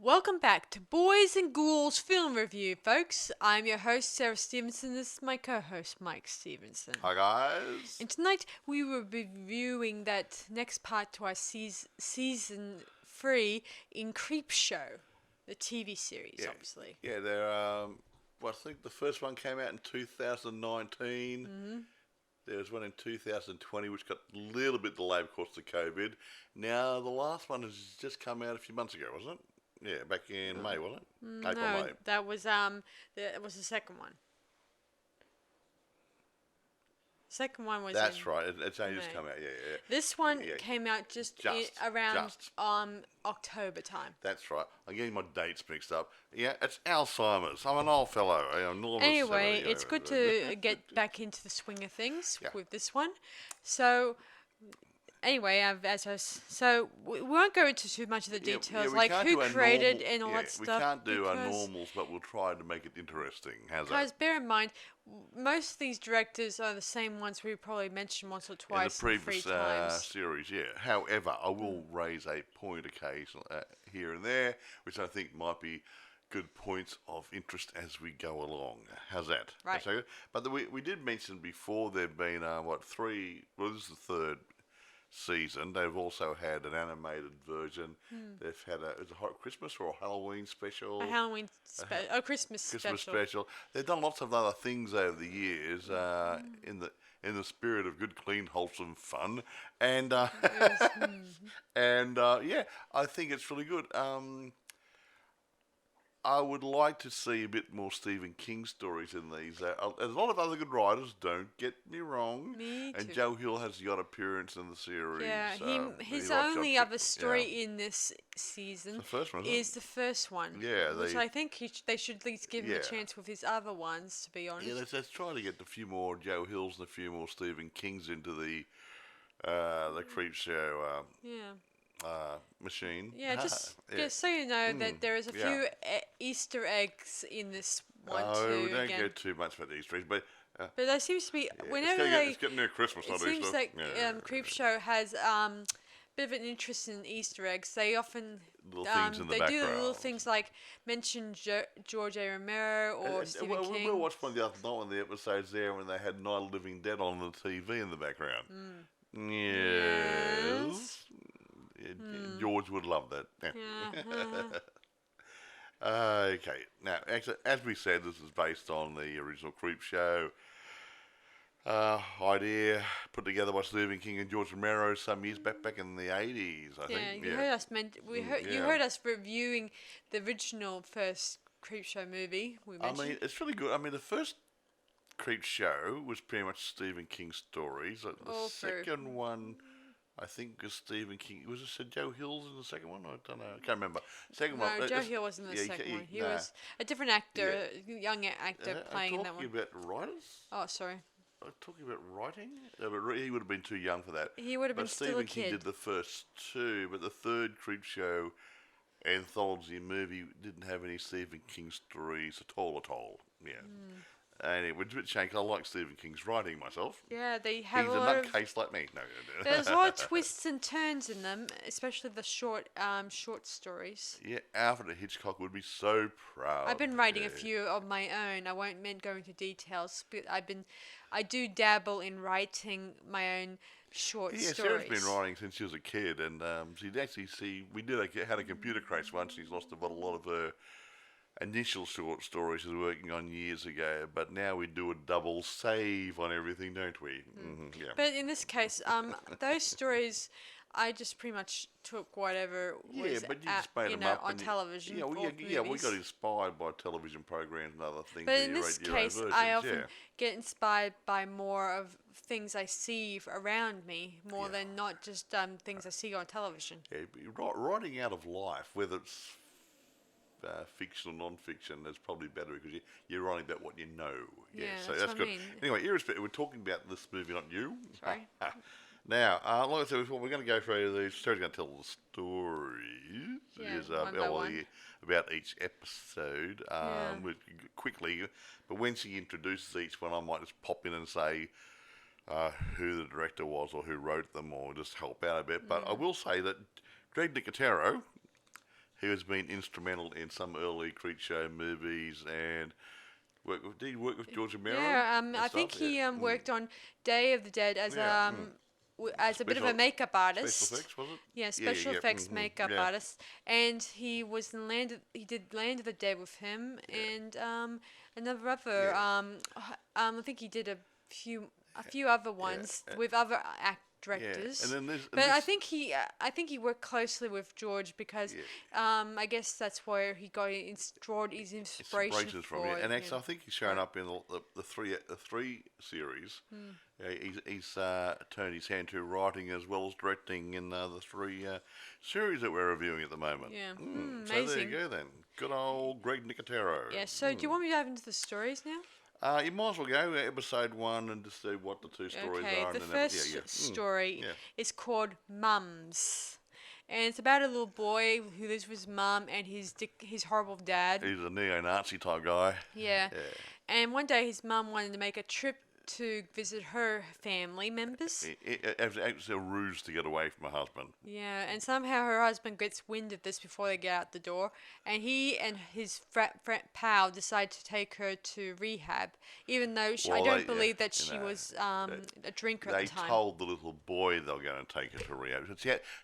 Welcome back to Boys and Ghouls Film Review, folks. I'm your host, Sarah Stephenson. This is my co-host, Mike Stephenson. Hi, guys. And tonight we will be reviewing that next part to our season 3 in Creepshow, the TV series, obviously. Yeah, they're, I think the first one came out in 2019. Mm-hmm. There was one in 2020, which got a little bit delayed, of course, to COVID. Now, the last one has just come out a few months ago, wasn't it? Yeah, back in May, wasn't it? April, No, May. that was the second one. Second one was That's right. It's only just come out. Yeah. This one came out around October time. That's right. I'm getting my dates mixed up. Yeah, it's Alzheimer's. I'm an old fellow. Anyway, it's good to get back into the swing of things with this one. So. Anyway, so we won't go into too much of the details, like who created and all that stuff. We can't do our normals, but we'll try to make it interesting. How's that? Because bear in mind, most of these directors are the same ones we probably mentioned once or twice in the previous series. Yeah. However, I will raise a point occasionally here and there, which I think might be good points of interest as we go along. How's that? Right. That's but we did mention before there've been three. Well, this is the third season. They've also had an animated version. They've had a Christmas or a Halloween special. Christmas special. They've done lots of other things over the years in the spirit of good, clean, wholesome fun. And I think it's really good. I would like to see a bit more Stephen King stories in these. There's a lot of other good writers, don't get me wrong. Me too. And Joe Hill has got appearance in the series. Yeah, his only other story in this season the first one, is the first one. Yeah. Which I think they should at least give him a chance with his other ones, to be honest. Yeah, let's try to get a few more Joe Hills and a few more Stephen Kings into the Creepshow machine. Yeah, just so you know that there is a few Easter eggs in this one too. Don't go too much about the Easter eggs, but there seems to be whenever it's getting near Christmas. It seems like Creepshow has a bit of an interest in Easter eggs. They often little things in the background. They do little things like mention George A. Romero or Stephen King. We watched one the other night, one of the episodes there when they had Night of the Living Dead on the TV in the background. Yes. George would love that. Okay. Now, actually, as we said, this is based on the original Creepshow idea put together by Stephen King and George Romero some years back in the 80s, I think. You heard us you heard us reviewing the original first Creepshow movie. I mean, it's really good. I mean, the first Creepshow was pretty much Stephen King stories. The second one, I think, was Stephen King. Was it Joe Hills in the second one? I don't know. I can't remember. No, Joe Hill wasn't in the second one. He was a different actor, young actor playing in that one. Talking about writers? Oh, sorry. Talking about writing? But he would have been too young for that. He would have been still a kid. Stephen King did the first two, but the third Creepshow anthology movie didn't have any Stephen King stories at all. Yeah. And it was a bit shame because I like Stephen King's writing myself. Yeah, they have He's a nutcase like me. No. There's a lot of twists and turns in them, especially the short stories. Yeah, Alfred Hitchcock would be so proud. I've been writing a few of my own. I won't go into details, but I do dabble in writing my own short stories. Yeah, Sarah's been writing since she was a kid, and she'd actually had a computer crash once. She's lost a lot of her initial short stories she was working on years ago, but now we do a double save on everything, don't we? Yeah. But in this case, those stories, I just pretty much took whatever was on television. We got inspired by television programs and other things. But in this case, I often get inspired by more of things I see around me, more than not just things I see on television. Yeah, writing out of life, whether it's fiction or non-fiction, is probably better because you're writing about what you know. Yeah, so that's good. I mean. Anyway, irrespective, we're talking about this movie, not you. Sorry. Now, like I said before, we're going to go through these. Sarah's going to tell the stories about each episode quickly. But when she introduces each one, I might just pop in and say who the director was or who wrote them, or just help out a bit. But I will say that Greg Nicotero He has been instrumental in some early Creepshow movies and did he work with George Romero? Yeah, I think he worked on Day of the Dead as as a bit of a makeup artist. Special effects, was it? Yeah, special effects makeup artist, and he was in He did Land of the Dead with him, and another other. I think he did a few other ones with other directors. Yeah. And then I think he worked closely with George because I guess that's where he got his inspiration from. And actually, I think he's shown up in the three series. He's turned his hand to writing as well as directing in the three series that we're reviewing at the moment. Yeah, amazing. So there you go then. Good old Greg Nicotero. Yeah. So do you want me to dive into the stories now? You might as well go episode 1 and just see what the two stories are. Okay, the first story is called Mums. And it's about a little boy who lives with his mum and his horrible dad. He's a neo-Nazi type guy. Yeah. And one day his mum wanted to make a trip to visit her family members. It's a ruse to get away from her husband. Yeah, and somehow her husband gets wind of this before they get out the door, and he and his pal decide to take her to rehab, even though I don't believe that she was a drinker at the time. They told the little boy they were going to take her to rehab.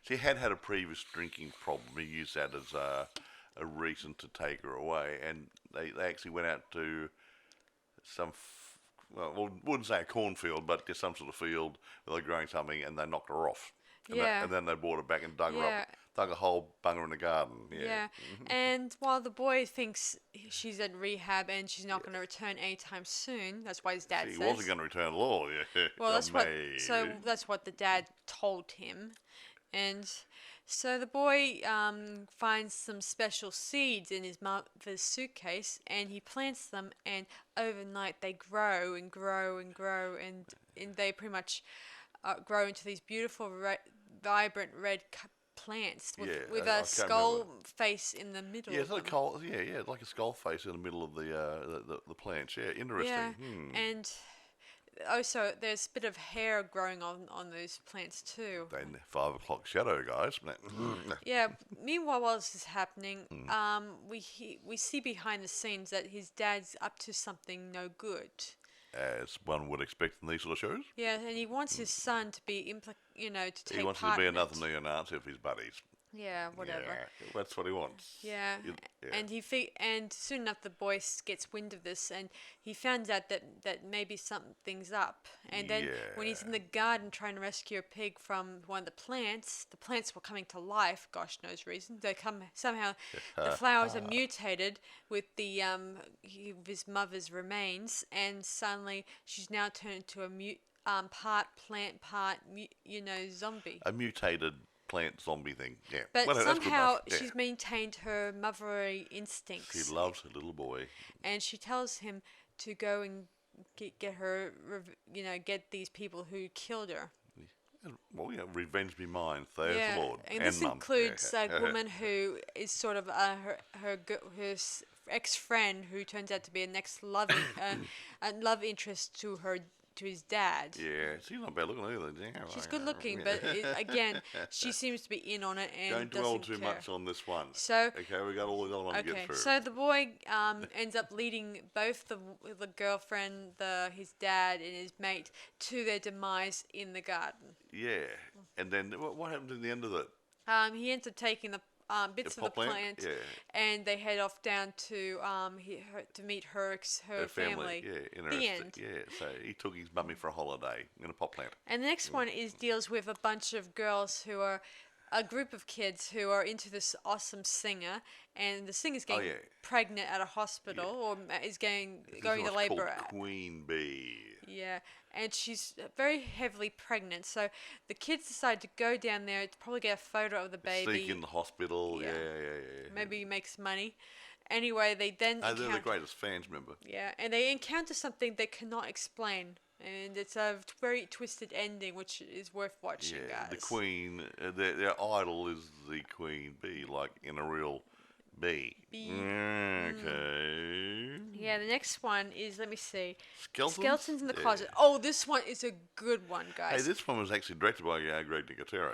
She had a previous drinking problem. He used that as a reason to take her away, and they actually went out to some... Well, wouldn't say a cornfield, but just some sort of field where they're growing something, and they knocked her off. And then they brought her back and dug her up, dug a hole, bung her in the garden. Yeah. And while the boy thinks she's at rehab and she's not going to return anytime soon, that's why his dad says. He wasn't going to return at all. Well, that's what the dad told him, and. So the boy finds some special seeds in his mother's suitcase, and he plants them, and overnight they grow and grow and grow, and they pretty much grow into these beautiful, vibrant red plants with a skull face in the middle. Yeah, it's like like a skull face in the middle of the plants. Yeah, interesting. Yeah, and. Also, there's a bit of hair growing on those plants too. Then 5 o'clock shadow, guys. Yeah. Meanwhile, while this is happening, we see behind the scenes that his dad's up to something no good. As one would expect in these sort of shows. Yeah, and he wants his son to be to take part. He wants to be another neo-Nazi of his buddies. Yeah, whatever. Yeah, that's what he wants. Yeah, and and soon enough the boy gets wind of this, and he finds out that maybe something's up. And then when he's in the garden trying to rescue a pig from one of the plants were coming to life. Gosh knows reason. They come somehow. The flowers are mutated with his mother's remains, and suddenly she's now turned into a part plant, part zombie. A mutated plant zombie thing, But somehow she's maintained her motherly instincts. She loves her little boy. And she tells him to go and get her, get these people who killed her. Well, revenge be mine, says the Lord. And this includes a woman who is sort of her ex-friend who turns out to be a next love interest to his dad. Yeah, she's not bad looking either. She's good looking, but again, she seems to be in on it and don't dwell too much on this one. So we got all the other ones to get through. So the boy ends up leading both the girlfriend, his dad, and his mate to their demise in the garden. Yeah, and then what happens at the end of it? He ends up taking the bits of the plant, and they head off down to meet her family. Yeah, interesting. The end. Yeah, so he took his mummy for a holiday in a pot plant. And the next one deals with a bunch of girls who are a group of kids who are into this awesome singer, and the singer's getting pregnant at a hospital or is going to labour. Queen Bee. Yeah, and she's very heavily pregnant, so the kids decide to go down there to probably get a photo of the baby. Sneak in the hospital, yeah. Maybe make some money. Anyway, they then they're the greatest fans, remember? Yeah, and they encounter something they cannot explain, and it's a very twisted ending, which is worth watching, guys. The queen, their idol is the queen bee, like in a real bee. Okay. Yeah, the next one is, let me see. Skeletons in the Closet. Oh, this one is a good one, guys. Hey, this one was actually directed by Greg Nicotero.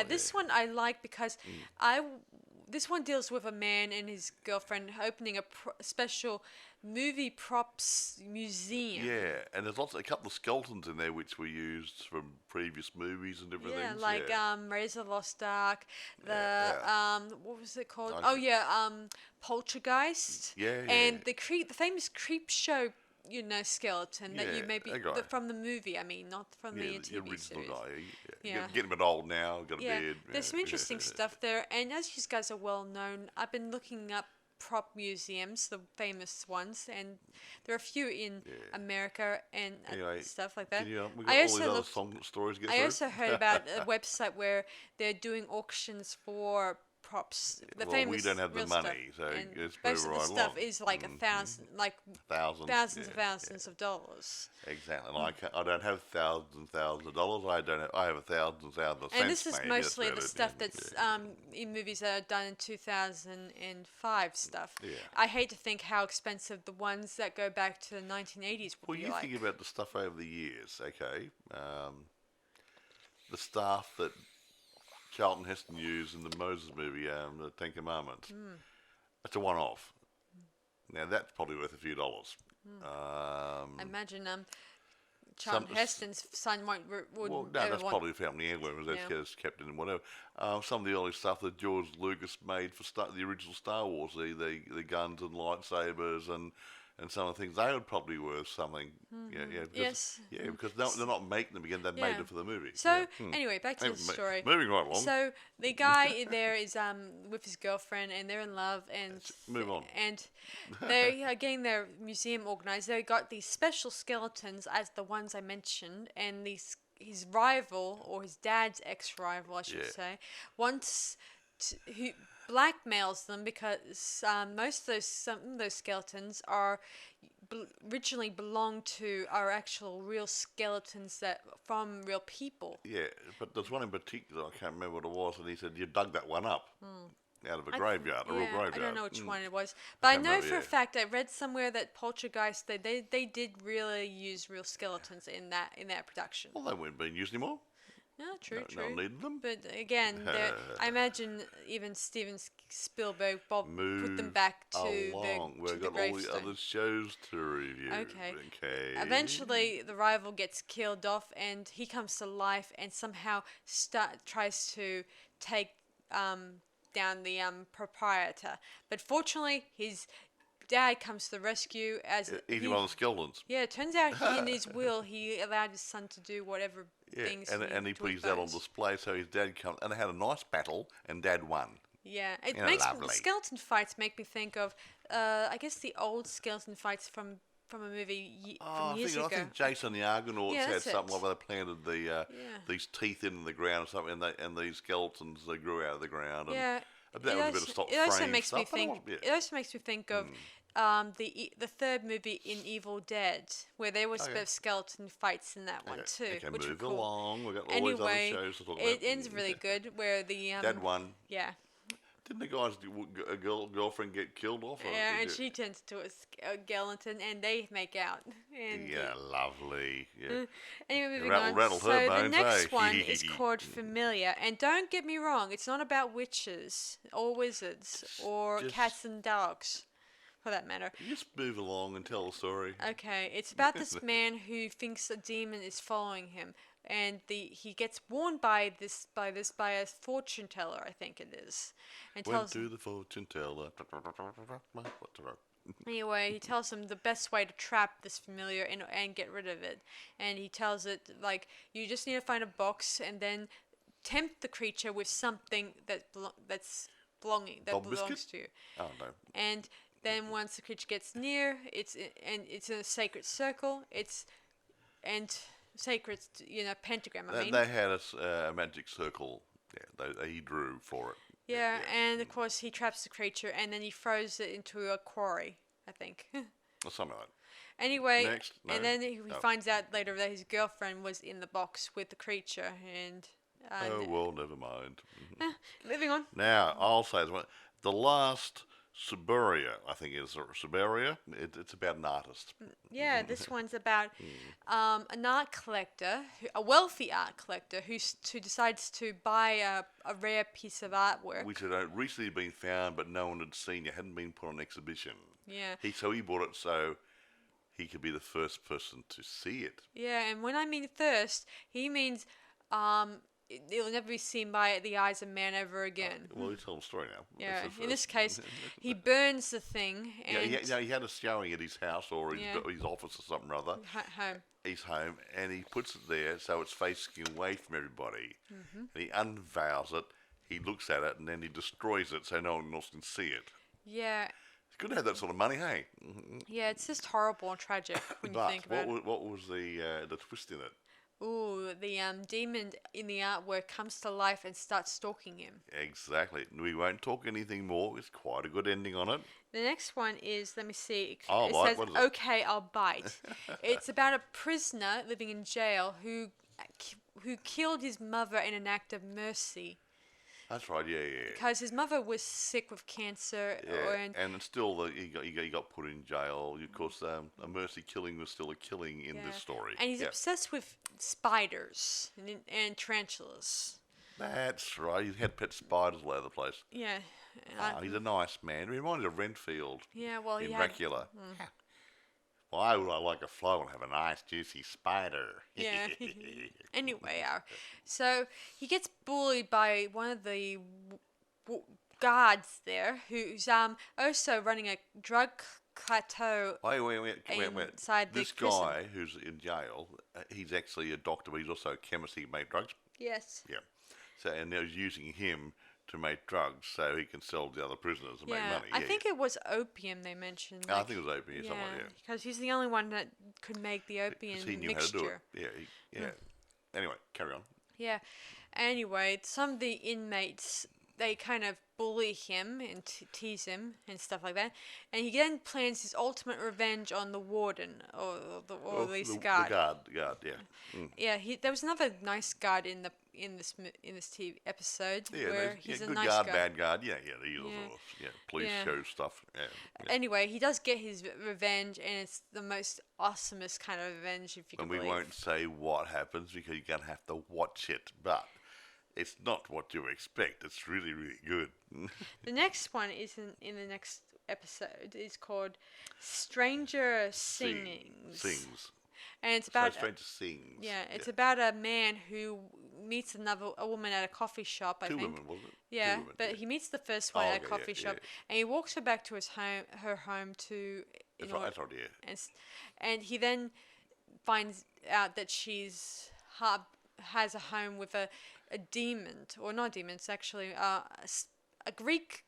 This one I like because this one deals with a man and his girlfriend opening a special movie props museum. Yeah, and there's a couple of skeletons in there which were used from previous movies and different things. Like Raiders of the Lost Ark, what was it called? Poltergeist. And the famous Creepshow, skeleton that you maybe from the movie. I mean, not from the TV original series. Guy. Getting a bit old now. Got a beard. There's some interesting stuff there, and as you guys are well known, I've been looking up prop museums, the famous ones, and there are a few in America and stuff like that. I also heard about a website where they're doing auctions for props. Famous we don't have the money, so it's most of the stuff is like thousands of dollars. Exactly. I don't have thousands and thousands of dollars. I have thousands and thousands of cents. And this is mostly the stuff that's in movies that are done in 2005 stuff. Yeah. I hate to think how expensive the ones that go back to the 1980s would be like. Well, you think about the stuff over the years, okay? The stuff that Charlton Heston used in the Moses movie, the Ten Commandments. It's a one-off. Now that's probably worth a few dollars. I imagine Charlton Heston's son wouldn't. That's probably family heirloom. That's kept in whatever. Some of the early stuff that George Lucas made for the original Star Wars, the guns and lightsabers and some of the things, they would probably be worth something. Because they're not making them again, they made them for the movie. So, anyway, back to the story. Moving right along. So, the guy there is with his girlfriend, and they're in love, and... Let's move on. And they're getting their museum organised. They got these special skeletons, as the ones I mentioned, and his rival, or his dad's ex-rival, I should say, who blackmails them because some of those skeletons originally belonged to our actual real skeletons from real people. Yeah, but there's one in particular, I can't remember what it was, and he said, you dug that one up out of a graveyard, a real graveyard. I don't know which one it was, but I know for a fact, I read somewhere that Poltergeist, they did really use real skeletons in that production. Well, they weren't being used anymore. No, true. No one needed them. But again, I imagine even Steven Spielberg put them back to We've got all the other shows to review. Okay. Eventually, the rival gets killed off, and he comes to life, and somehow tries to take down the proprietor. But fortunately, his dad comes to the rescue as he's one of the skeletons. Yeah, it turns out in his will he allowed his son to do whatever things. And he put his dad on display, so his dad comes and they had a nice battle, and Dad won. Yeah, the skeleton fights make me think of I guess the old skeleton fights from a movie from years ago. I think Jason the Argonauts had something like where they planted these teeth in the ground or something, and these skeletons they grew out of the ground. And that was a bit of stop frame stuff. It also makes me think of the third movie in Evil Dead, where there was a bit of skeleton fights in that one too. Okay, which move were cool. along. We've got all these other shows to talk about. It ends really good, where the Dad won. Yeah. Didn't the guy's girlfriend get killed off? Yeah, and she turns into a skeleton, and they make out. And lovely. Yeah. Anyway, moving on. Rattle so her the next one is called Familiar, and don't get me wrong, it's not about witches or wizards or cats and dogs, for that matter. Just move along and tell the story. Okay, it's about this man who thinks a demon is following him. And he gets warned by a fortune teller, I think it is, and tells him, the fortune teller. Anyway, he tells him the best way to trap this familiar and get rid of it, and he tells it you just need to find a box and then tempt the creature with something that belongs to you. Oh no! And then once the creature gets near, it's in a sacred circle. Sacred, pentagram. They had a magic circle. Yeah, he drew for it. Yeah, and of course he traps the creature, and then he throws it into a quarry, I think. Or something like that. Anyway, and then he finds out later that his girlfriend was in the box with the creature, and. Oh well, never mind. Moving on. Now I'll say the last Siberia, I think is Siberia. It's about an artist. Yeah, this one's about an art collector, a wealthy art collector who decides to buy a rare piece of artwork. Which had recently been found, but no one had seen it. Hadn't been put on exhibition. Yeah. So he bought it so he could be the first person to see it. Yeah, and when I mean first, he means it'll never be seen by the eyes of man ever again. Well, you tell the story now. Yeah, in this case, he burns the thing. And he had a showing at his house or his office or something or other. Home. He's home, and he puts it there so it's facing away from everybody. Mm-hmm. And he unveils it, he looks at it, and then he destroys it so no one else can see it. Yeah. It's good to have that sort of money, hey? Yeah, it's just horrible and tragic when you think about it. What was the twist in it? Ooh, the demon in the artwork comes to life and starts stalking him. Exactly. We won't talk anything more. It's quite a good ending on it. The next one is, let me see. It says, "Okay, I'll bite." It's about a prisoner living in jail who killed his mother in an act of mercy. That's right, yeah. Because his mother was sick with cancer. Yeah, and still he got put in jail. Of course, a mercy killing was still a killing in this story. And he's obsessed with spiders and tarantulas. That's right. He had pet spiders all over the place. Yeah. He's a nice man. He reminded of Renfield. Yeah, well, in Dracula. Why would I like a fly and have a nice juicy spider? Yeah. Anyway, so he gets bullied by one of the guards there, who's also running a drug plateau. Wait. Inside this the prison. guy who's in jail, he's actually a doctor, but he's also a chemist. He made drugs. Yes. Yeah. So and they're using him to make drugs so he can sell the other prisoners and make money. I think it was opium they mentioned. I think it was opium, somewhere, because he's the only one that could make the opium mixture. He knew how to do it. Yeah. Anyway, carry on. Yeah. Anyway, some of the inmates, they kind of bully him and tease him and stuff like that. And he then plans his ultimate revenge on the warden or at least the guard. The guard, yeah. Yeah, there was another nice guard in this TV episode where he's a good nice guard, guy. Bad guard, the usual police show stuff. Yeah. Anyway, he does get his revenge, and it's the most awesomest kind of revenge, if you can believe. And we won't say what happens because you're going to have to watch it, but it's not what you expect. It's really, really good. The next one is in the next episode. It's called Stranger Sings. And it's about Stranger Sings. Yeah, it's about a man who meets a woman at a coffee shop. Two women, wasn't it? Yeah, Two women, but he meets the first one at a coffee shop, and he walks her back to her home to. That's right, yeah. And he then finds out that she's has a home with a demon, or not demon. It's actually a Greek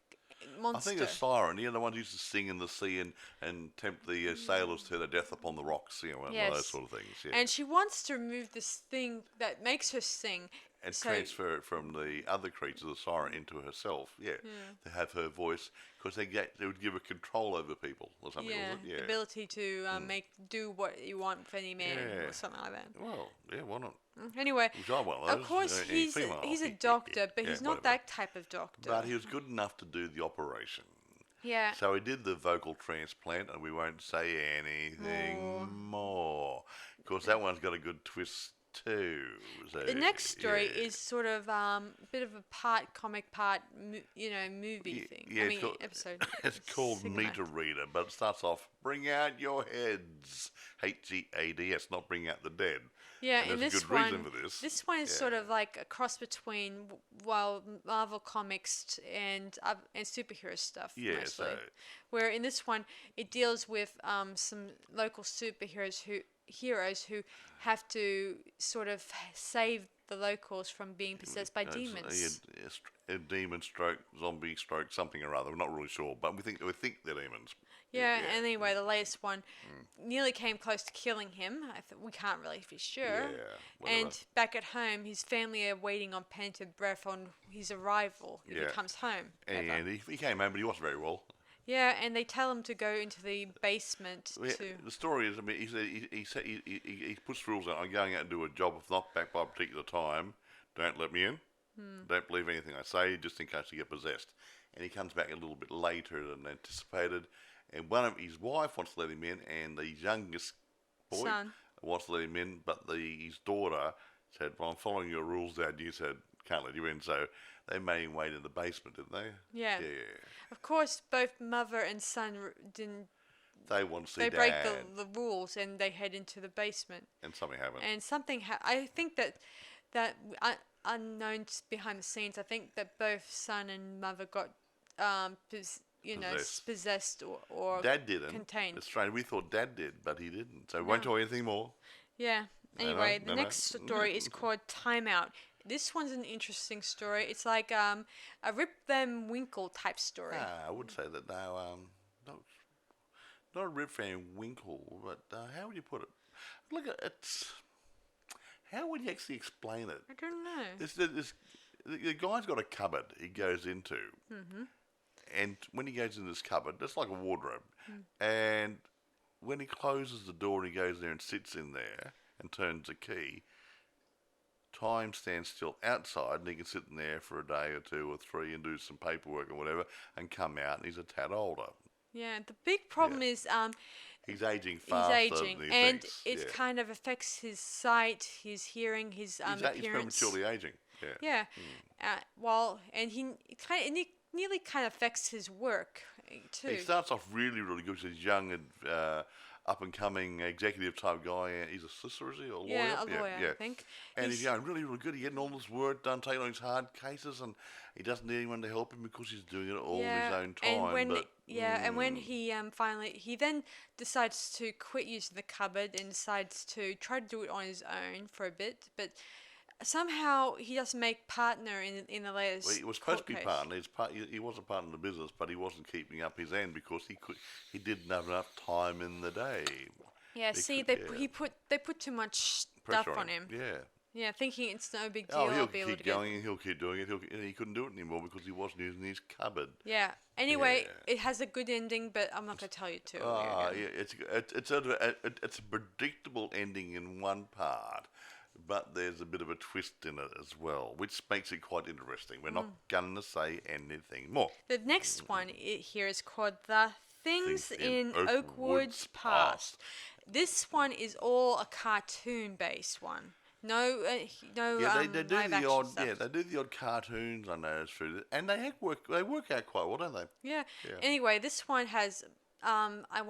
monster. I think a siren. The ones used to sing in the sea and tempt the sailors to their death upon the rocks. One of those sort of things. Yeah. And she wants to remove this thing that makes her sing. And transfer it from the other creature, the siren, into herself. Yeah. To have her voice, because they would give her control over people or something. Yeah, the ability to do what you want with any man or something like that. Well, yeah, why not? Anyway, of course he's a doctor, but he's not that type of doctor. But he was good enough to do the operation. Yeah. So he did the vocal transplant, and we won't say anything more. Of course, that one's got a good twist too. So, the next story is sort of a bit of a part comic, part movie thing. Episode. It's called Meter Reader, but it starts off, bring out your heads. HGADS, not bring out the dead. Yeah, and this a good one, reason for this. This one is sort of like a cross between Marvel Comics and superhero stuff, mostly. Where in this one, it deals with some local superheroes who have to sort of save the locals from being possessed by demons. A demon stroke, zombie stroke, something or other. We're not really sure, but we think they're demons. Yeah, anyway, the latest one nearly came close to killing him. We can't really be sure. Yeah, and back at home, his family are waiting on bated breath on his arrival if he comes home. And he came home, but he wasn't very well. Yeah, and they tell him to go into the basement The story is, he puts rules out. I'm going out and do a job. If not back by a particular time, don't let me in. Don't believe anything I say, just in case you get possessed. And he comes back a little bit later than anticipated. And his wife wants to let him in, and the youngest boy wants to let him in, but his daughter said, "Well, I'm following your rules, Dad." You said, "Can't let you in," so they made him wait in the basement, didn't they? Yeah. Of course, both mother and son didn't. They want to see Dad. They break the rules and they head into the basement. And something happened. And something I think that unknown behind the scenes, I think that both son and mother got possessed or Dad didn't. Contained. It's strange. We thought Dad did, but he didn't. So we won't tell you anything more. Yeah. Anyway, the next story is called Timeout. This one's an interesting story. It's like a Rip Van Winkle type story. I would say that now, not a Rip Van Winkle, but how would you put it? Look, how would you actually explain it? I don't know. The guy's got a cupboard he goes into, and when he goes in this cupboard, it's like a wardrobe, and when he closes the door and he goes there and sits in there and turns the key, time stands still outside, and he can sit in there for a day or two or three and do some paperwork or whatever, and come out, and he's a tad older. Yeah, the big problem is he's aging faster. And it kind of affects his sight, his hearing, his appearance. He's prematurely aging. Yeah. And he nearly kind of affects his work too. He starts off really, really good. He's young and up and coming executive type guy. He's a solicitor, is he? Or a lawyer? Yeah, a lawyer, I think. And he's going really, really good. He's getting all this work done, taking on his hard cases, and he doesn't need anyone to help him because he's doing it all in his own time. And when he he then decides to quit using the cupboard and decides to try to do it on his own for a bit, but somehow he doesn't make partner in the latest. Well, he was supposed to be partner. He was a partner in the business, but he wasn't keeping up his end because he didn't have enough time in the day. Yeah, they put too much stuff on him. Yeah. Yeah, thinking it's no big deal. Oh, he'll keep going and he'll keep doing it. And he couldn't do it anymore because he wasn't using his cupboard. Yeah. Anyway, it has a good ending, but I'm not going to tell you too. It's a predictable ending in one part, but there's a bit of a twist in it as well, which makes it quite interesting. We're not going to say anything more. The next one here is called The Things in Oakwood's Past. This one is all a cartoon-based one. No, they do the odd. Stuff. Yeah, they do the odd cartoons. I noticed through it, and they work out quite well, don't they? Yeah. Anyway, this one has. I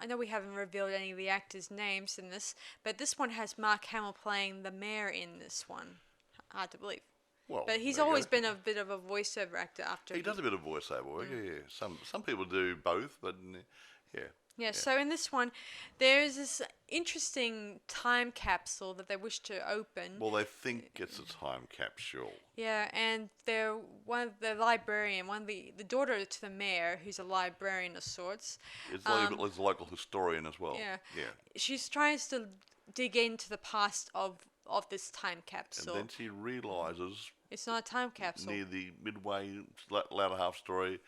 know we haven't revealed any of the actors' names in this, but this one has Mark Hamill playing the mayor in this one. Hard to believe. Well, but he's always been a bit of a voiceover actor after. He does a bit of voiceover work. Yeah. Some people do both, but yeah. Yeah, so in this one, there's this interesting time capsule that they wish to open. Well, they think it's a time capsule. Yeah, and the librarian, the daughter to the mayor, who's a librarian of sorts. It's a local historian as well. Yeah. She's trying to dig into the past of this time capsule. And then she realises it's not a time capsule. Near the midway, latter half story.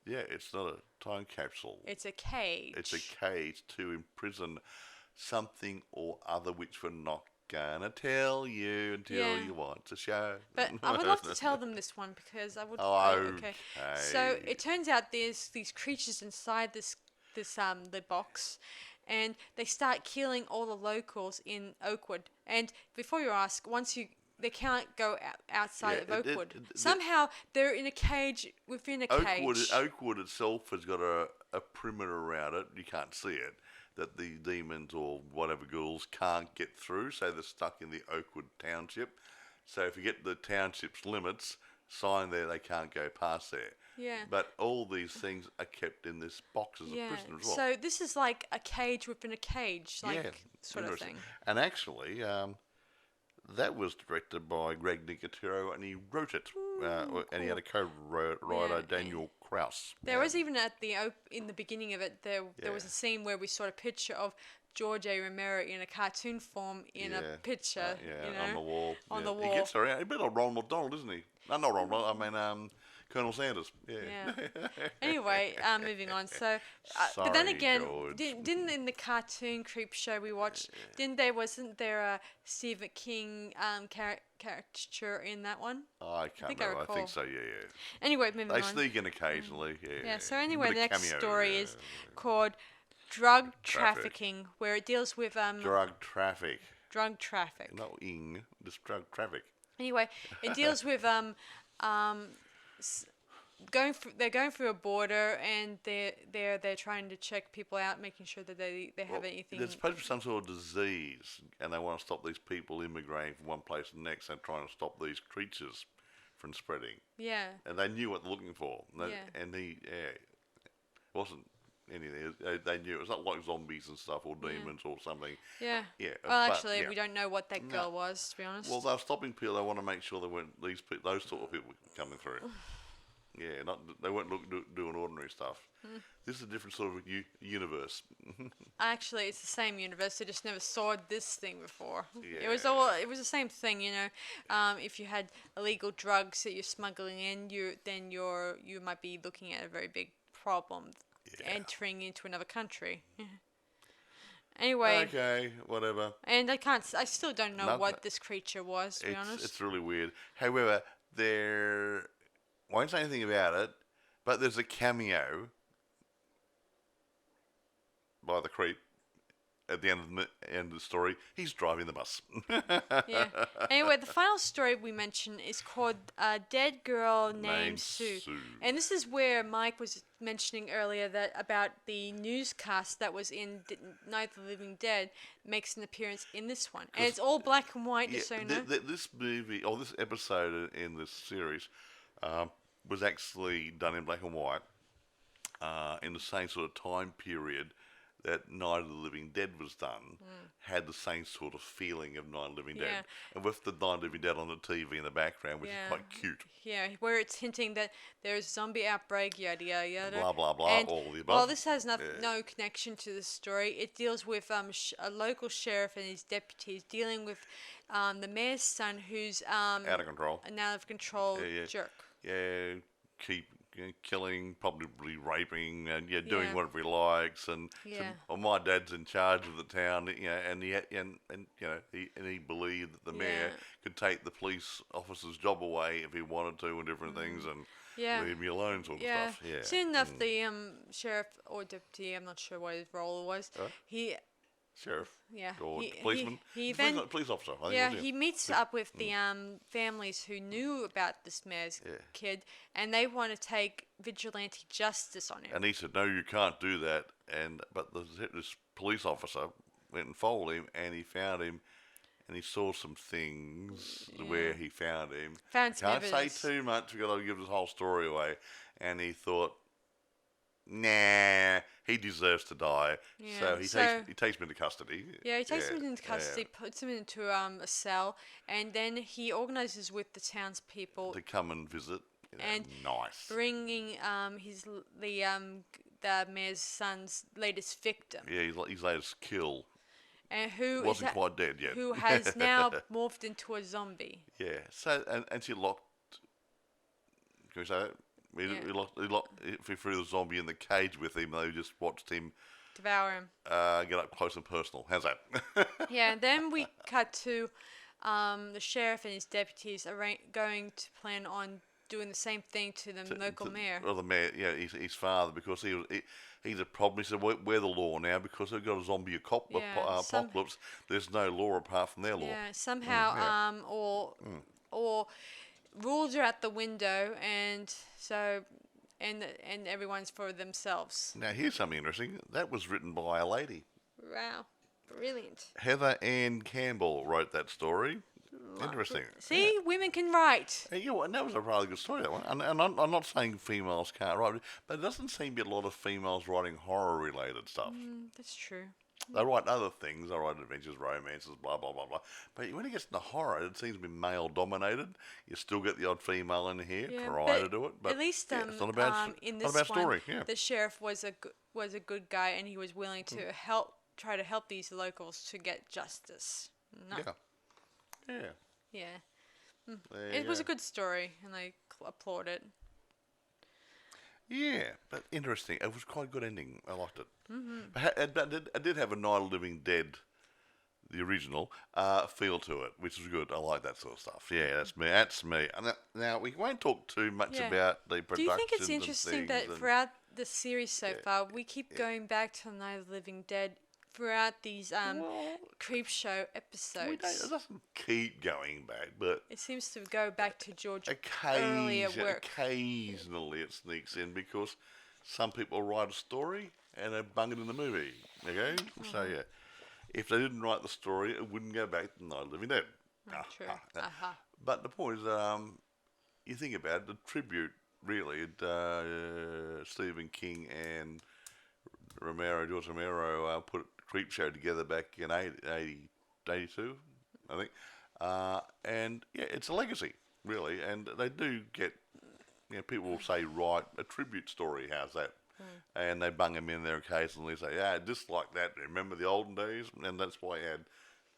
Yeah, it's not a time capsule. It's a cage. It's a cage to imprison something or other, which we're not going to tell you until you want to show. But I would love to tell them this one because I would. Okay. So it turns out there's these creatures inside this the box, and they start killing all the locals in Oakwood. And before you ask, they can't go outside of Oakwood. Somehow they're in a cage within a cage. Oakwood itself has got a perimeter around it. You can't see it. That the demons or whatever ghouls can't get through, so they're stuck in the Oakwood township. So if you get the township's limits, sign there, they can't go past there. Yeah. But all these things are kept in this box as a prisoner as well. So this is like a cage within a cage, sort of thing. And actually, that was directed by Greg Nicotero, and he wrote it. Cool. And he had a co-writer, Daniel Krause. There was even in the beginning of it, there was a scene where we saw a picture of George A. Romero in a cartoon form in a picture. On the wall. On the wall. He gets around. He's a bit like Ronald McDonald, isn't he? No, not Ronald. I mean, Colonel Sanders. Yeah. Anyway, moving on. So, but then again, didn't in the cartoon Creepshow we watched, wasn't there a Stephen King caricature in that one. I can't remember. I think so. Yeah. Anyway, moving on. They sneak in occasionally. Yeah. Yeah. So anyway, the next cameo, story is called Drug Trafficking, where it deals with drug traffic. Drug traffic. Not just drug traffic. Anyway, it deals with they're going through a border, and they're trying to check people out, making sure that they have anything. There's supposed to be some sort of disease, and they want to stop these people immigrating from one place to the next, and trying to stop these creatures from spreading. Yeah. And they knew what they're looking for. And he wasn't anything. They knew it was not like zombies and stuff or demons or something. Yeah. Yeah. Well, actually, we don't know what that girl was, to be honest. Well, they're stopping people. They want to make sure they weren't those sort of people coming through. Yeah, they weren't doing ordinary stuff. This is a different sort of universe. Actually, it's the same universe. I just never saw this thing before. Yeah. It was the same thing, you know. If you had illegal drugs that you're smuggling in, you might be looking at a very big problem entering into another country. Anyway. Okay, whatever. And I still don't know what this creature was, to be honest. It's really weird. However, won't say anything about it, but there's a cameo by the creep at the end of the story. He's driving the bus. Yeah. Anyway, the final story we mentioned is called Dead Girl Named Sue. And this is where Mike was mentioning earlier about the newscast that was in Night of the Living Dead makes an appearance in this one. And it's all black and white, just so you know. This movie, or this episode in this series, was actually done in black and white in the same sort of time period that Night of the Living Dead was done. Had the same sort of feeling of Night of the Living Dead. And with the Night of the Living Dead on the TV in the background, which is quite cute. Yeah, where it's hinting that there's a zombie outbreak, yada, yada, yada. Blah, blah, blah, and, all the above. Well, this has no connection to the story. It deals with a local sheriff and his deputies dealing with the mayor's son, who's out of control. An out-of-control jerk. Yeah, killing, probably raping, and doing whatever he likes. And my dad's in charge of the town, and he believed that the mayor could take the police officer's job away if he wanted to, and different things, and leave me alone, sort of stuff. Yeah. Soon enough, the sheriff or deputy, I'm not sure what his role was, Sheriff. Yeah. Or policeman. Police officer. I think he meets up with the families who knew about this mayor's kid, and they want to take vigilante justice on him. And he said, "No, you can't do that." But this police officer went and followed him, and he found him, and he saw some things where he found him. Found some evidence. Can't say too much because I'll give this whole story away. And he thought, nah, he deserves to die. So he takes him into custody. Yeah, he takes him into custody, puts him into a cell, and then he organises with the townspeople to come and visit. And bringing the mayor's son's latest victim. Yeah, his latest kill. And who wasn't quite dead yet. Who has now morphed into a zombie. Yeah. So and she locked. Can we say that? He threw the zombie in the cage with him. They just watched him devour him. Get up close and personal. How's that? Yeah. And then we cut to the sheriff and his deputies going to plan on doing the same thing to the local mayor. Well, the mayor, his father, because he's a problem. He said, "We're the law now because they've got a zombie apocalypse. There's no law apart from their law." Yeah. Somehow, or rules are out the window, and so and everyone's for themselves. Now here's something interesting. That was written by a lady. Wow, brilliant. Heather Ann Campbell wrote that story. Interesting. See, women can write. And that was a rather good story, that one. And I'm not saying females can't write, but there doesn't seem to be a lot of females writing horror-related stuff. That's true. They write other things. They write adventures, romances, blah, blah, blah, blah. But when it gets into horror, it seems to be male-dominated. You still get the odd female in here try to do it. But at least it's not a bad, in this story. One, the sheriff was a good guy, and he was willing to try to help these locals to get justice. No. Yeah. It was a good story, and I applaud it. Yeah, but interesting. It was quite a good ending. I liked it. Mm-hmm. But it did have a Night of the Living Dead the original, feel to it, which is good. I like that sort of stuff. Yeah, that's me. That's me. And now we won't talk too much about the production. Do you think it's interesting that throughout the series so far, we keep going back to Night of the Living Dead throughout these Creepshow episodes? It doesn't keep going back, but it seems to go back to George earlier work. Occasionally it sneaks in because some people write a story and they bung it in the movie. Okay? So, yeah. If they didn't write the story, it wouldn't go back to Night of the Living Dead. True. But the point is, you think about it, the tribute, really, Stephen King and George Romero put Creepshow together back in 82, I think. And, yeah, it's a legacy, really. And they do get, people will say, write a tribute story. How's that? And they bung him in there occasionally, say, just like that. Remember the olden days? And that's why I had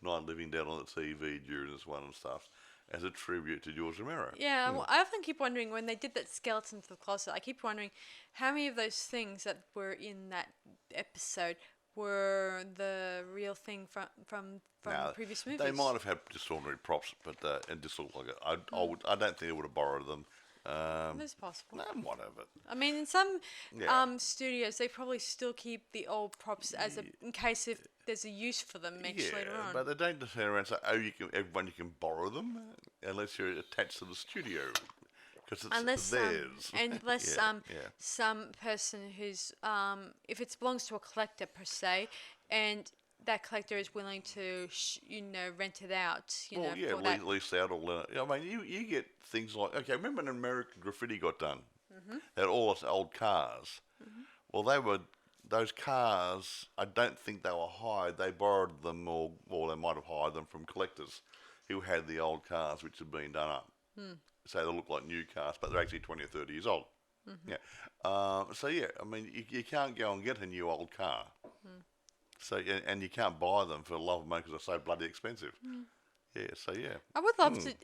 Night of the Living Dead on the TV during this one and stuff, as a tribute to George Romero. Yeah, well, I often keep wondering, when they did that Skeleton to the Closet, I keep wondering how many of those things that were in that episode were the real thing from previous movies. They might have had just ordinary props, but and just look like it. I don't think they would have borrowed them. It's possible. No, whatever. I mean, in some studios, they probably still keep the old props as in case if there's a use for them later on. But they don't just turn around and say, you can borrow them, unless you're attached to the studio, because it's theirs. Unless some person who's, if it belongs to a collector per se, and that collector is willing to, rent it out. Lease out all. I mean, you get things like, remember when American Graffiti got done? Mm-hmm. They had all those old cars. Mm-hmm. Well, those cars. I don't think they were hired. They borrowed them, or they might have hired them from collectors who had the old cars which had been done up. So they look like new cars, but they're actually 20 or 30 years old. Mm-hmm. Yeah. I mean, you can't go and get a new old car. So and you can't buy them for the love of money because they're so bloody expensive. Yeah, so yeah. I would love to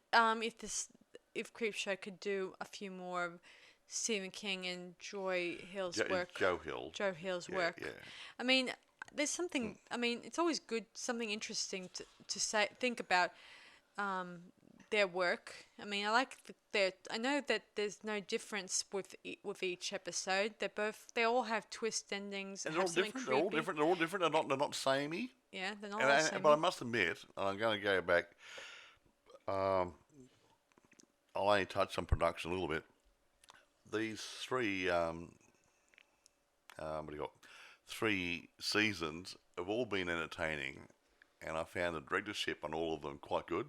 if Creepshow could do a few more of Stephen King and Joe Hill's work. Joe Hill's work. Yeah. I mean, there's something. I mean, it's always good, something interesting to think about. Their work. I mean, I like I know that there's no difference with each episode. They all have twist endings. And they're all different. They're all different. They're not samey. Yeah, they're not all samey. But I must admit, and I'm going to go back. I'll only touch on production a little bit. These three, three seasons have all been entertaining, and I found the directorship on all of them quite good.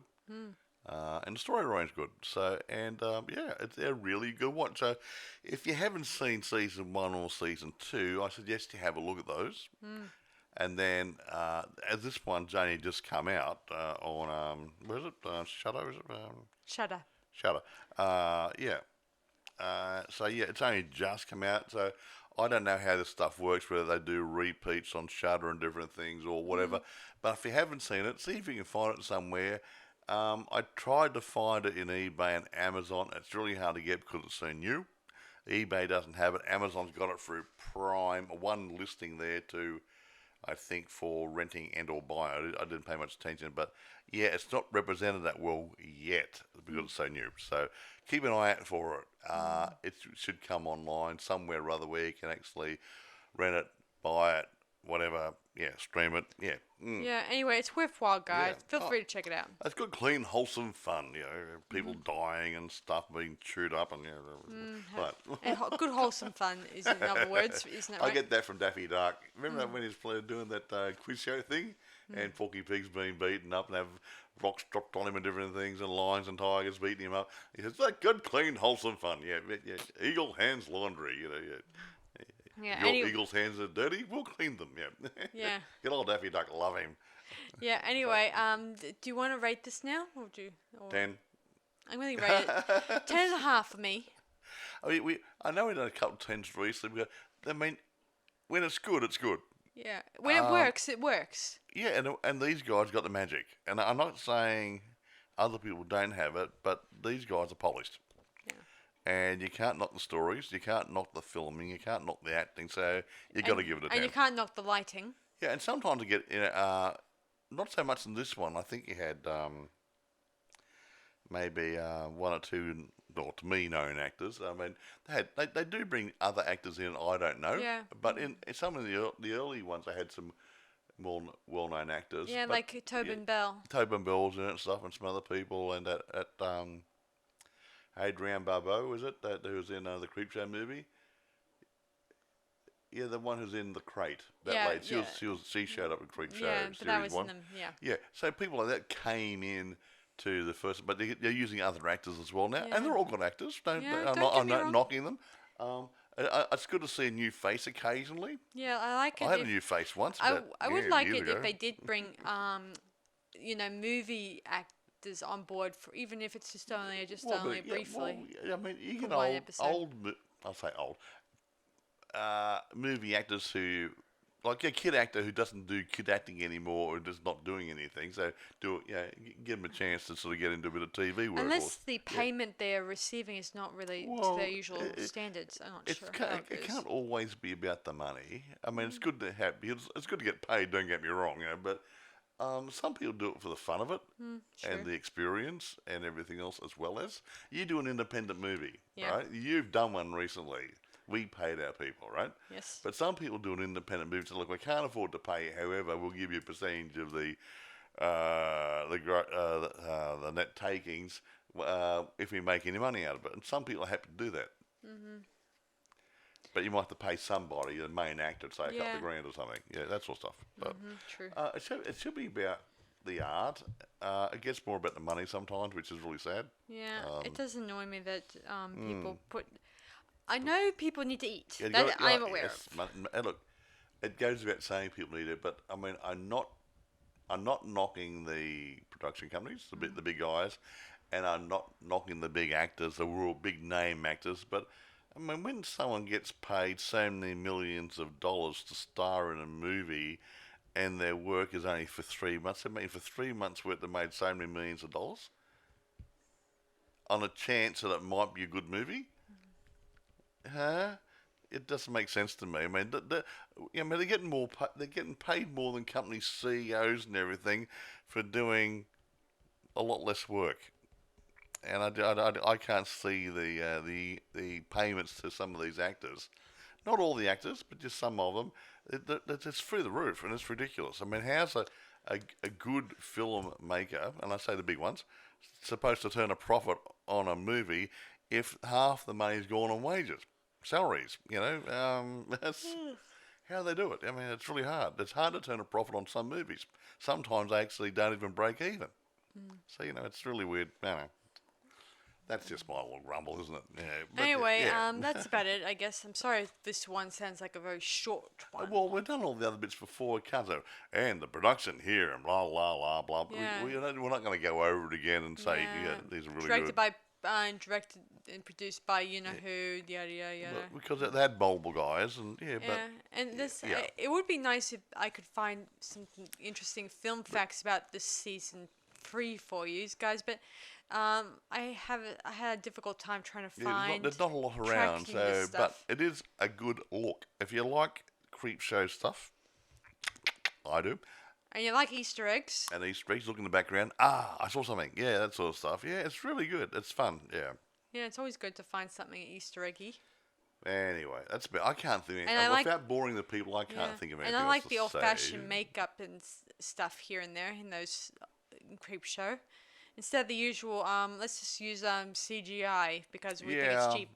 And the storyline's good. So, and it's a really good watch. So, if you haven't seen season 1 or season 2, I suggest you have a look at those. And then, as this one's only just come out on, where is it? Shudder, is it? Shudder. So, it's only just come out. So, I don't know how this stuff works, whether they do repeats on Shudder and different things or whatever. But if you haven't seen it, see if you can find it somewhere. I tried to find it in eBay and Amazon. It's really hard to get because it's so new. eBay doesn't have it. Amazon's got it through Prime. One listing there too, I think, for renting and or buy. I didn't pay much attention, but yeah, it's not represented that well yet because it's so new. So keep an eye out for it. It should come online somewhere or other where you can actually rent it, buy it, whatever, stream it, Yeah, anyway, it's worthwhile, guys. Feel free to check it out. It's good, clean, wholesome fun, people dying and stuff being chewed up and, and good, wholesome fun is in other words, isn't it right? I get that from Daffy Duck. Remember when he was doing that quiz show thing? And Porky Pig's being beaten up and have rocks dropped on him and different things and lions and tigers beating him up. He says, that good, clean, wholesome fun, Eagle Hands Laundry, Your eagle's hands are dirty, we'll clean them, Yeah. Good old Daffy Duck, love him. Yeah, anyway, do you want to rate this now? 10. I'm going to rate it 10.5 for me. I know we've done a couple of 10s recently, but I mean, when it's good, it's good. Yeah, when it works, it works. Yeah, and these guys got the magic. And I'm not saying other people don't have it, but these guys are polished. And you can't knock the stories, you can't knock the filming, you can't knock the acting, so you got to give it a 10. And you can't knock the lighting. Yeah, and sometimes you get not so much in this one. I think you had maybe one or two, not to me, known actors. I mean, they do bring other actors in. I don't know. Yeah. But in some of the early ones, they had some more well-known actors. Yeah, like Tobin Bell. Tobin Bell's in it and stuff, and some other people, and Adrienne Barbeau, is it, that who was in the Creepshow movie? Yeah, the one who's in The Crate. That lady. She showed up in Creepshow. Yeah, but that was 1. in them. Yeah. Yeah. So people like that came in to the first, but they're using other actors as well now, Yeah. and they're all good actors. I'm not knocking them. It's good to see a new face occasionally. Yeah, I like it. I had a new face once. I would like it if they did bring, movie actors on board for even if it's just only briefly. I mean, you get I'll say old movie actors who. Like a kid actor who doesn't do kid acting anymore or just not doing anything, so give them a chance to sort of get into a bit of TV work. Unless the payment they're receiving is not really to their usual standards, I'm not sure. It can't always be about the money. I mean, it's good to have. It's good to get paid. Don't get me wrong, but some people do it for the fun of it and the experience and everything else, as well as you do an independent movie, right? You've done one recently. We paid our people, right? Yes. But some people do an independent movie. So look, we can't afford to pay. However, we'll give you a percentage of the net takings if we make any money out of it. And some people are happy to do that. Mm-hmm. But you might have to pay somebody, the main actor, say a couple of grand or something. Yeah, that sort of stuff. But true. It should be about the art. It gets more about the money sometimes, which is really sad. Yeah, it does annoy me that people put. I know people need to eat. That I'm aware of. And look, it goes without saying people need it, but I mean, I'm not knocking the production companies, the big guys, and I'm not knocking the big actors, the real big name actors. But I mean, when someone gets paid so many millions of dollars to star in a movie, and their work is only for 3 months, I mean, for 3 months' worth, they made so many millions of dollars on a chance that it might be a good movie. It doesn't make sense to me. I mean, they're getting more. They're getting paid more than company CEOs and everything for doing a lot less work. And I can't see the payments to some of these actors. Not all the actors, but just some of them. It's through the roof, and it's ridiculous. I mean, how's a good film maker, and I say the big ones, supposed to turn a profit on a movie if half the money's gone on wages? Salaries, that's how they do it. I mean, it's really hard. It's hard to turn a profit on some movies. Sometimes they actually don't even break even. So, it's really weird. I don't know. That's just my little grumble, isn't it? Yeah, but anyway, that's about it, I guess. I'm sorry if this one sounds like a very short one. Well, we've done all the other bits before. It comes out, and the production here, and blah, blah, blah, blah. Yeah. We're not going to go over it again and say, these are really directed good. by directed and produced by who, yada yada yada. Well, because they had multiple guys, and and this it would be nice if I could find some interesting film facts about this season 3 for you guys, but I had a difficult time trying to find. There's not a lot around, but it is a good look if you like Creepshow stuff. I do. And you like Easter eggs. And Easter eggs, look in the background. I saw something. Yeah, that sort of stuff. Yeah, it's really good. It's fun. Yeah. Yeah, it's always good to find something Easter eggy. Anyway, that's I can't think of anything. Without boring the people, I can't think of anything. And I like the old-fashioned makeup and stuff here and there in those Creepshow. Instead of the usual, let's just use CGI because we think it's cheap.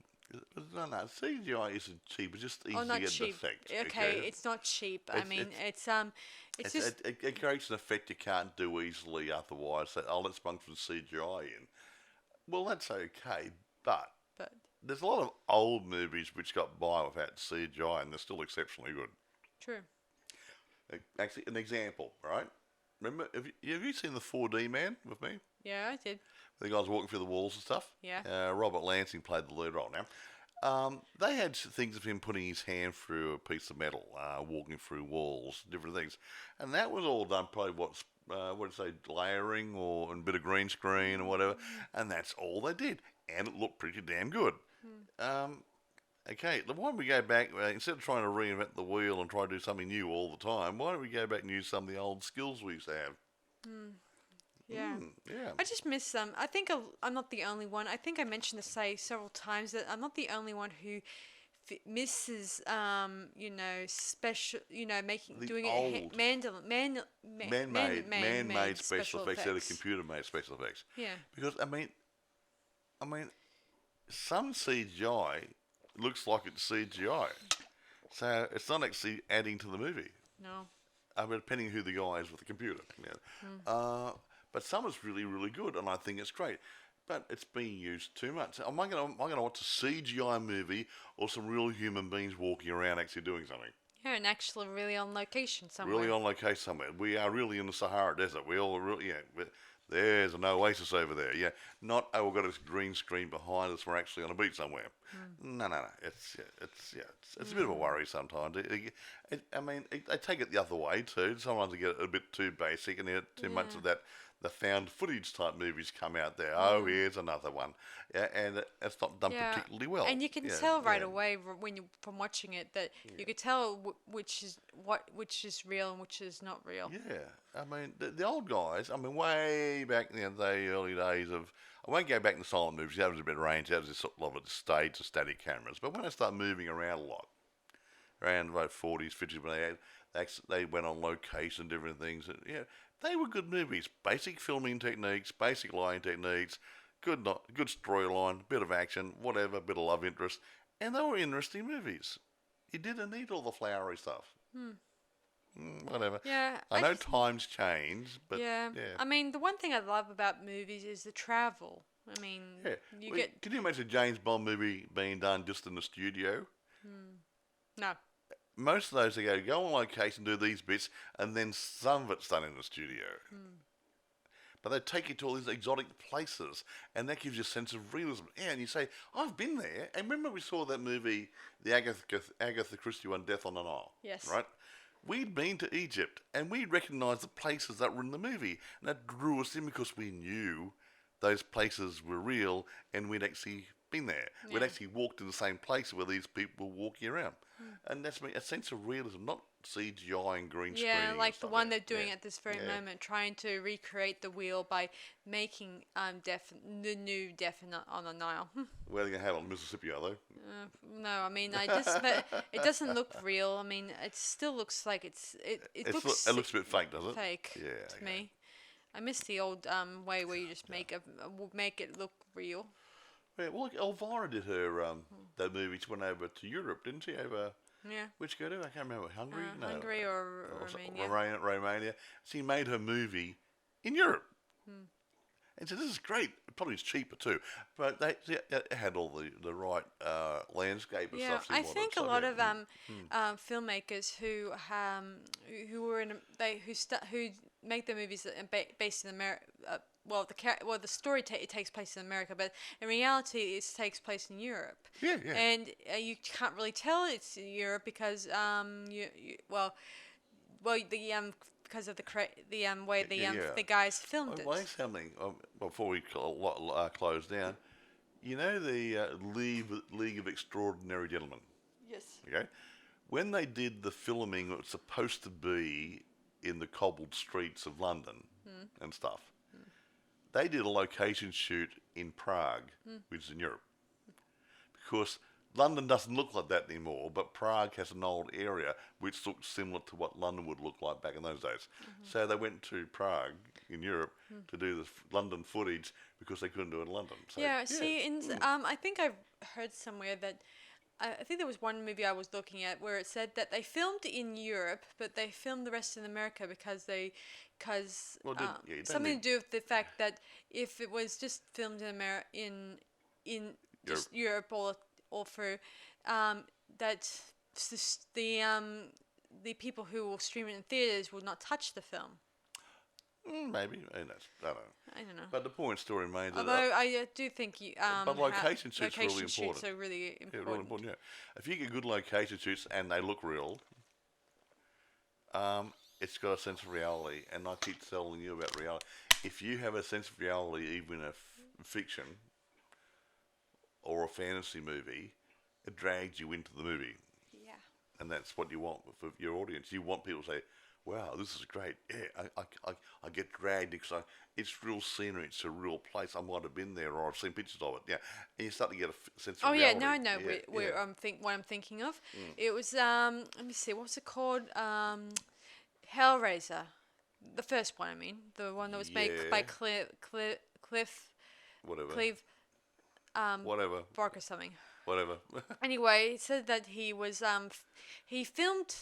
No, CGI isn't cheap. It's just easy to get an effect. Okay, it's not cheap. It creates an effect you can't do easily otherwise. Let's bunk some CGI in. Well, that's okay, but there's a lot of old movies which got by without CGI, and they're still exceptionally good. True. Actually, an example, right? Remember, have you seen the 4D Man with me? Yeah, I did. The guys walking through the walls and stuff? Yeah. Robert Lansing played the lead role now. They had things of him putting his hand through a piece of metal, walking through walls, different things. And that was all done probably, layering or a bit of green screen or whatever. And that's all they did. And it looked pretty damn good. Okay, why don't we go back, instead of trying to reinvent the wheel and try to do something new all the time, why don't we go back and use some of the old skills we used to have? Yeah. Yeah. I just miss them. I think I'm not the only one. I think I mentioned this several times that I'm not the only one who misses, special, The doing old it man-made special effects instead of computer-made special effects. Yeah. Because, I mean, some CGI looks like it's CGI. So it's not actually adding to the movie. No. Depending who the guy is with the computer. Yeah. But some is really, really good, and I think it's great. But it's being used too much. Am I going to watch a CGI movie or some real human beings walking around actually doing something? Yeah, and actually really on location somewhere. Really on location somewhere. We are really in the Sahara Desert. We all really, there's an oasis over there. Yeah, not we've got a green screen behind us. We're actually on a beach somewhere. No. It's a bit of a worry sometimes. They take it the other way too. Sometimes they get a bit too basic and too much of that. The found footage type movies come out there. Oh, here's another one, and it's not done particularly well. And you can tell right away from watching it that you could tell which is real and which is not real. Yeah, the old guys. Way back in the early days of. I won't go back to silent movies. That was a bit range. That was sort of a stage of static cameras. But when they start moving around a lot, around about 40s, 50s, when they went on location, different things. They were good movies. Basic filming techniques, basic lighting techniques, good storyline, bit of action, whatever, bit of love interest, and they were interesting movies. You didn't need all the flowery stuff. Whatever. Yeah. I know times change, but yeah. The one thing I love about movies is the travel. Can you imagine a James Bond movie being done just in the studio? No. Most of those, they go on location, do these bits, and then some of it's done in the studio. But they take you to all these exotic places, and that gives you a sense of realism. Yeah, and you say, I've been there. And remember we saw that movie, the Agatha Christie one, Death on the Nile? Yes. Right? We'd been to Egypt, and we recognised the places that were in the movie. And that drew us in because we knew those places were real, and we'd actually been there. Yeah. We'd actually walked in the same place where these people were walking around. And that's a sense of realism, not CGI and green screen. Yeah, like the one they're doing at this very moment, trying to recreate the wheel by making the new Death on the Nile. Where are they going to have it on Mississippi, are they? No, it doesn't look real. It still looks like it looks a bit fake, does it? Fake to me. I miss the old way where you just make it look real. Yeah, well, Elvira did her that movie. She went over to Europe, didn't she? Where'd she go to? I can't remember. Hungary? No. Hungary or Romania. Romania. She made her movie in Europe. And so this is great. Probably it's cheaper too. But they had all the right landscape and stuff. I think a lot of filmmakers who make their movies based in America. The story takes place in America, but in reality, it takes place in Europe. Yeah. And you can't really tell it's in Europe because because of the way the guys filmed it. Well, something before we close down. You know the League of Extraordinary Gentlemen. Yes. Okay. When they did the filming, it was supposed to be in the cobbled streets of London and stuff. They did a location shoot in Prague, which is in Europe. Because London doesn't look like that anymore, but Prague has an old area which looks similar to what London would look like back in those days. So they went to Prague in Europe to do the London footage because they couldn't do it in London. So, I think I've heard somewhere that I think there was one movie I was looking at where it said that they filmed in Europe, but they filmed the rest in America because something to do with the fact that if it was just filmed in just Europe or for that the people who will stream it in theaters will not touch the film. Maybe. I don't know. But the point still remains. Although I do think but location shoots are really important. Shoots are really important. Yeah, really important. Yeah. If you get good location shoots and they look real, it's got a sense of reality. And I keep telling you about reality. If you have a sense of reality, even in a fiction or a fantasy movie, it drags you into the movie. Yeah. And that's what you want for your audience. You want people to say, wow, this is great. Yeah, I get dragged because it's real scenery. It's a real place. I might have been there or I've seen pictures of it. Yeah, and you start to get a sense of reality. I know what I'm thinking of. It was, let me see, what's it called? Hellraiser. The first one, I mean. The one that was made by Cliff. Whatever. Cleve. Whatever. Bark or something. Whatever. Anyway, it said that he was, he filmed,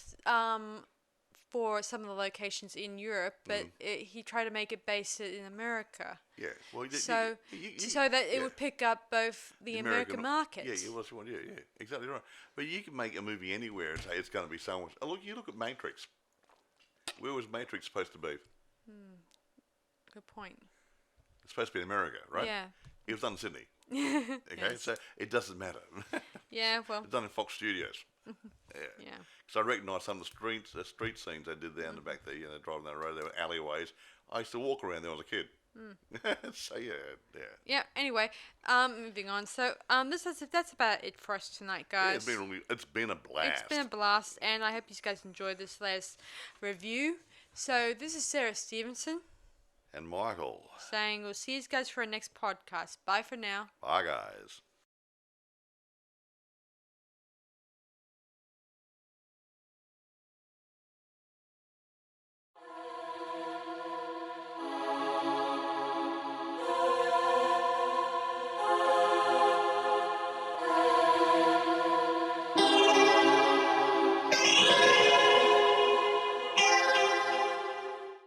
for some of the locations in Europe, but he tried to make it based in America. Yeah, well, so that it would pick up both the American market. Yeah, exactly right. But you can make a movie anywhere and say it's going to be so much. Look, you look at Matrix. Where was Matrix supposed to be? Good point. It's supposed to be in America, right? Yeah. It was done in Sydney. Okay, so it doesn't matter. Yeah, well. It's done in Fox Studios. Yeah. So I recognise some of the street scenes they did down the back there, driving down the road. There were alleyways. I used to walk around there when I was a kid. So yeah. Yeah. Anyway, moving on. So that's about it for us tonight, guys. Yeah, it's been a blast. It's been a blast, and I hope you guys enjoyed this last review. So this is Sarah Stephenson. And Michael. Saying we'll see you guys for our next podcast. Bye for now. Bye, guys.